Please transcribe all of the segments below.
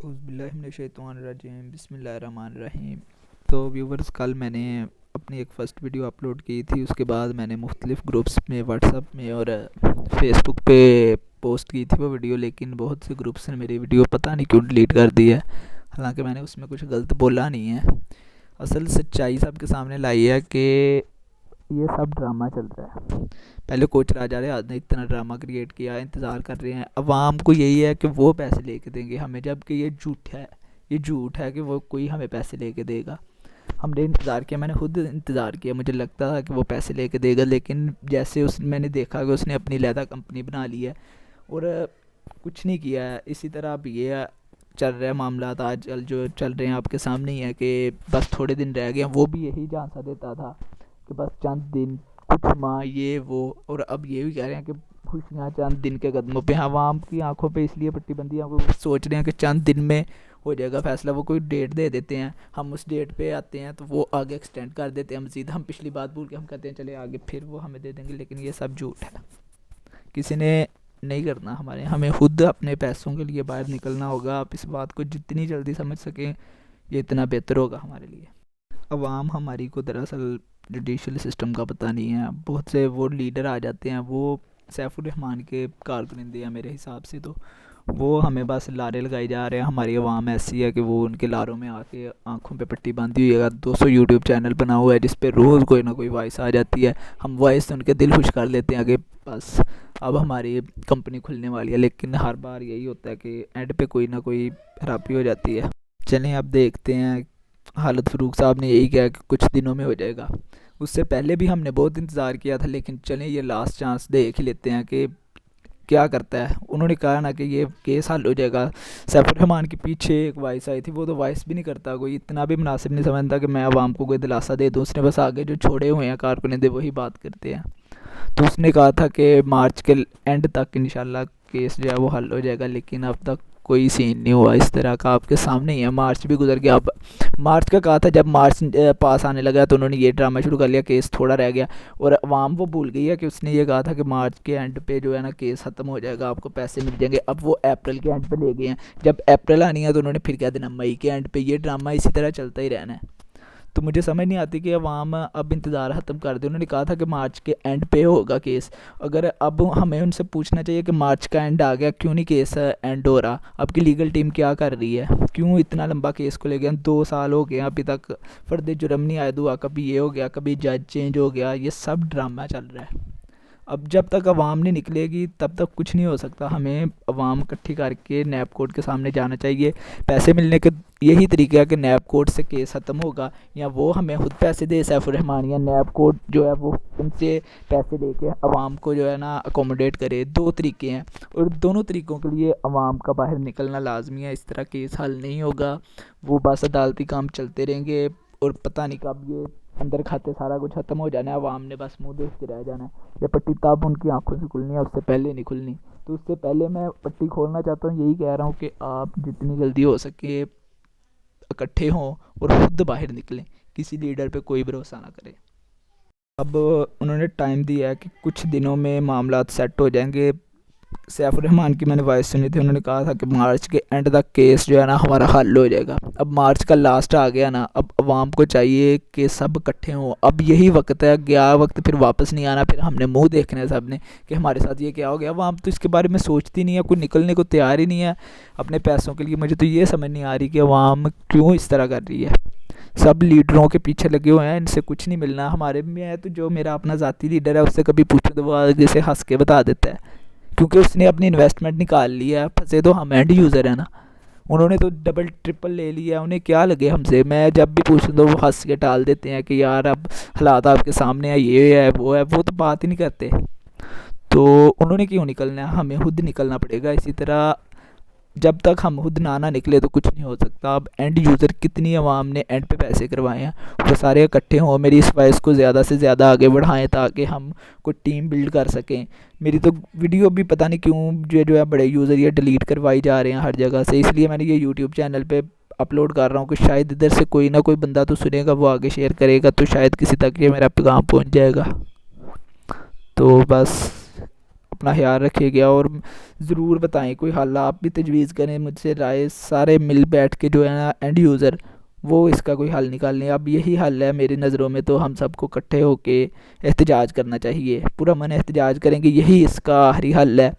औज़ुबिल्लाहिमिनश्शैतानिर्रजीम बिस्मिल्लाहिर्रहमानिर्रहीम। तो व्यूवर्स, कल मैंने अपनी एक फ़र्स्ट वीडियो अपलोड की थी। उसके बाद मैंने मुख्तलिफ़ ग्रुप्स में, व्हाट्सएप में और फेसबुक पे पोस्ट की थी वो वीडियो, लेकिन बहुत से ग्रुप्स ने मेरी वीडियो पता नहीं क्यों डिलीट कर दी है। हालांकि मैंने उसमें कुछ गलत बोला नहीं है। असल सच्चाई सबके सामने लाई है कि ये सब ड्रामा चल रहा है। पहले कोच राजा रियाज ने इतना ड्रामा क्रिएट किया, इंतज़ार कर रहे हैं अवाम को, यही है कि वो पैसे लेके देंगे हमें, जबकि ये झूठ है। ये झूठ है कि वो कोई हमें पैसे लेके देगा। हमने इंतज़ार किया, मैंने खुद इंतज़ार किया, मुझे लगता था कि वो पैसे लेके देगा, लेकिन जैसे मैंने देखा कि उसने अपनी लहदा कंपनी बना ली है और कुछ नहीं किया है। इसी तरह अब ये चल रहा है मामला, आजकल जो चल रहे हैं आपके सामने ही है कि बस थोड़े दिन रह गए हैं। वो भी यही झांसा देता था कि बस चंद दिन, कुछ माह, ये वो, और अब ये भी कह रहे हैं कि खुशियाँ चंद दिन के कदमों पे हैं। आवाम की आंखों पे इसलिए पट्टी बंदी है, वो सोच रहे हैं कि चंद दिन में हो जाएगा फैसला। वो कोई डेट दे देते हैं, हम उस डेट पे आते हैं तो वो आगे एक्सटेंड कर देते हैं मज़ीद। हम पिछली बात भूल के हम कहते हैं चले आगे, फिर वो हमें दे देंगे, लेकिन ये सब झूठ है। किसी ने नहीं करना हमारे, हमें खुद अपने पैसों के लिए बाहर निकलना होगा। आप इस बात को जितनी जल्दी समझ सकें ये इतना बेहतर होगा हमारे लिए। अवाम हमारी को दरअसल जुडिशल सिस्टम का पता नहीं है। बहुत से वो लीडर आ जाते हैं, वो सैफुर रहमान के कारकुनदे हैं मेरे हिसाब से। तो वो हमें बस लारे लगाई जा रहे हैं। हमारी आवाम ऐसी है कि वो उनके लारों में आके आंखों पे पट्टी बांधी हुई है। 200 यूट्यूब चैनल बना हुआ है जिस पे रोज़ कोई ना कोई वॉइस आ जाती है। हम वॉइस से उनके दिल खुश कर लेते हैं कि बस अब हमारी कंपनी खुलने वाली है, लेकिन हर बार यही होता है कि एंड पे कोई ना कोई खराबी हो जाती है। चलें अब देखते हैं। हालत फ़रूक साहब ने यही कहा कि कुछ दिनों में हो जाएगा। उससे पहले भी हमने बहुत इंतज़ार किया था, लेकिन चलें ये लास्ट चांस देख ही लेते हैं कि क्या करता है। उन्होंने कहा ना कि ये केस हल हो जाएगा। सैफुर रहमान के पीछे एक वॉइस आई थी, वो तो वॉइस भी नहीं करता कोई, इतना भी मुनासिब नहीं समझता कि मैं आवाम को कोई दिलासा दे दूँ। उसने बस आगे जो छोड़े हुए हैं कारकुनदे वही बात करते हैं। तो उसने कहा था कि मार्च के एंड तक इंशाल्लाह केस जो है वो हल हो जाएगा, लेकिन अब तक कोई सीन नहीं हुआ इस तरह का। आपके सामने ही है, मार्च भी गुजर गया। अब मार्च का कहा था, जब मार्च पास आने लगा तो उन्होंने ये ड्रामा शुरू कर लिया, केस थोड़ा रह गया। और अवाम वो भूल गई है कि उसने ये कहा था कि मार्च के एंड पे जो है ना केस ख़त्म हो जाएगा, आपको पैसे मिल जाएंगे। अब वो अप्रैल के एंड पे ले गए हैं। जब अप्रैल आनी है तो उन्होंने फिर कह देना मई के एंड पे। ये ड्रामा इसी तरह चलता ही रहना है। तो मुझे समझ नहीं आती कि अवाम अब इंतज़ार ख़त्म कर दे। उन्होंने कहा था कि मार्च के एंड पे होगा केस। अगर अब हमें उनसे पूछना चाहिए कि मार्च का एंड आ गया, क्यों नहीं केस एंड हो रहा? अब की लीगल टीम क्या कर रही है? क्यों इतना लंबा केस को ले गया? 2 साल हो गए अभी तक फ़र्द जुर्म नहीं आयद हुआ। कभी ये हो गया, कभी जज चेंज हो गया, ये सब ड्रामा चल रहा है। अब जब तक अवाम नहीं निकलेगी तब तक कुछ नहीं हो सकता। हमें अवाम इकट्ठी करके नैब कोर्ट के सामने जाना चाहिए। पैसे मिलने के यही तरीका है कि नैब कोर्ट से केस ख़त्म होगा, या वो हमें खुद पैसे दे सैफुर रहमान, या नैब कोर्ट जो है वो उनसे पैसे लेके अवाम को जो है ना अकोमोडेट करे। 2 तरीके हैं और दोनों तरीक़ों के लिए अवाम का बाहर निकलना लाजमी है। इस तरह केस हल नहीं होगा, वो बस अदालती काम चलते रहेंगे और पता नहीं कब ये अंदर खाते सारा कुछ ख़त्म हो जाना है। अवाम ने बस मुँह देखते रह जाना है। ये पट्टी तब उनकी आंखों से खुलनी है, उससे पहले नहीं खुलनी। तो उससे पहले मैं पट्टी खोलना चाहता हूँ। यही कह रहा हूँ कि आप जितनी जल्दी हो सके इकट्ठे हों और खुद बाहर निकलें। किसी लीडर पे कोई भरोसा ना करें। अब उन्होंने टाइम दिया है कि कुछ दिनों में मामला सेट हो जाएंगे। सैफुर रहमान की मैंने वॉइस सुनी थी, उन्होंने कहा था कि मार्च के एंड तक केस जो है ना हमारा हल हो जाएगा। अब मार्च का लास्ट आ गया ना, अब अवाम को चाहिए कि सब इकट्ठे हों। अब यही वक्त है, गया वक्त फिर वापस नहीं आना। फिर हमने मुंह देखना है सब ने कि हमारे साथ ये क्या हो गया। अवाम तो इसके बारे में सोचती नहीं है, कोई निकलने को तैयार ही नहीं है अपने पैसों के लिए। मुझे तो ये समझ नहीं आ रही कि अवाम क्यों इस तरह कर रही है। सब लीडरों के पीछे लगे हुए हैं, इनसे कुछ नहीं मिलना। हमारे में है तो जो मेरा अपना ज़ाती लीडर है उससे कभी पूछो तो वो आगे से हंस के बता देता है, क्योंकि उसने अपनी इन्वेस्टमेंट निकाल ली है। फंसे तो हम एंड यूज़र है ना। उन्होंने तो डबल ट्रिपल ले लिया, उन्हें क्या लगे हमसे। मैं जब भी पूछूँ तो वो हंस के टाल देते हैं कि यार अब हालात आपके सामने है, ये है वो है। वो तो बात ही नहीं करते। तो उन्होंने क्यों निकलना है? हमें खुद निकलना पड़ेगा। इसी तरह जब तक हम खुद ना निकले तो कुछ नहीं हो सकता। अब एंड यूज़र कितनी आवाम ने एंड पे पैसे करवाए हैं, वो सारे इकट्ठे हों, मेरी इस वॉइस को ज़्यादा से ज़्यादा आगे बढ़ाएं ताकि हम कोई टीम बिल्ड कर सकें। मेरी तो वीडियो भी पता नहीं क्यों जो है बड़े यूज़र ये डिलीट करवाई जा रहे हैं हर जगह से। इसलिए मैंने ये यूट्यूब चैनल पे अपलोड कर रहा हूँ कि शायद इधर से कोई ना कोई बंदा तो सुनेगा, वो आगे शेयर करेगा तो शायद किसी तक ये मेरा पैगाम पहुँच जाएगा। तो बस अपना ख्याल रखिएगा और ज़रूर बताएं कोई हल आप भी तजवीज़ करें, मुझसे राय सारे मिल बैठ के जो है ना एंड यूज़र वो इसका कोई हल निकालें। अब यही हल है मेरी नज़रों में, तो हम सबको इकट्ठे होके एहतजाज करना चाहिए, पूरा मन एहतजाज करेंगे, यही इसका आखिरी हल है।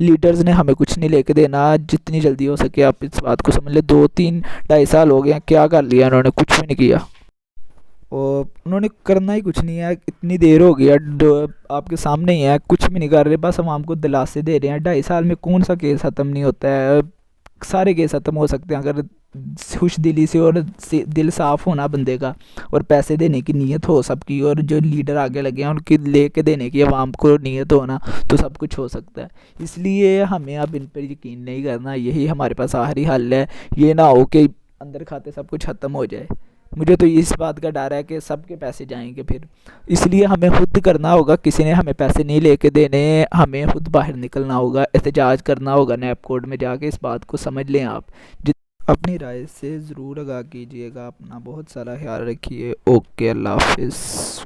लीडर्स ने हमें कुछ नहीं लेके देना, जितनी जल्दी हो सके आप इस बात को समझ लें। 2 3 2.5 साल हो गए हैं, क्या कर लिया उन्होंने? कुछ भी नहीं किया और उन्होंने करना ही कुछ नहीं है। इतनी देर हो गई है, आपके सामने ही है, कुछ भी नहीं कर रहे, बस हम हमको दिलासे दे रहे हैं। 2.5 साल में कौन सा केस ख़त्म नहीं होता है? सारे केस ख़त्म हो सकते हैं अगर खुश दिली से और दिल साफ़ होना बंदे का, और पैसे देने की नीयत हो सबकी, और जो लीडर आगे लगे हैं उनकी लेके देने की आवाम को नीयत हो ना, तो सब कुछ हो सकता है। इसलिए हमें अब इन पर यकीन नहीं करना, यही हमारे पास आखिरी हल है। ये ना हो कि अंदर खाते सब कुछ ख़त्म हो जाए। मुझे तो इस बात का डर है कि सबके पैसे जाएंगे फिर, इसलिए हमें खुद करना होगा, किसी ने हमें पैसे नहीं लेके देने, हमें खुद बाहर निकलना होगा, एहतजाज करना होगा नैब कोर्ट में जाके। इस बात को समझ लें आप। अपनी राय से ज़रूर आगाह कीजिएगा। अपना बहुत सारा ख्याल रखिए। ओके, अल्लाह हाफिज़।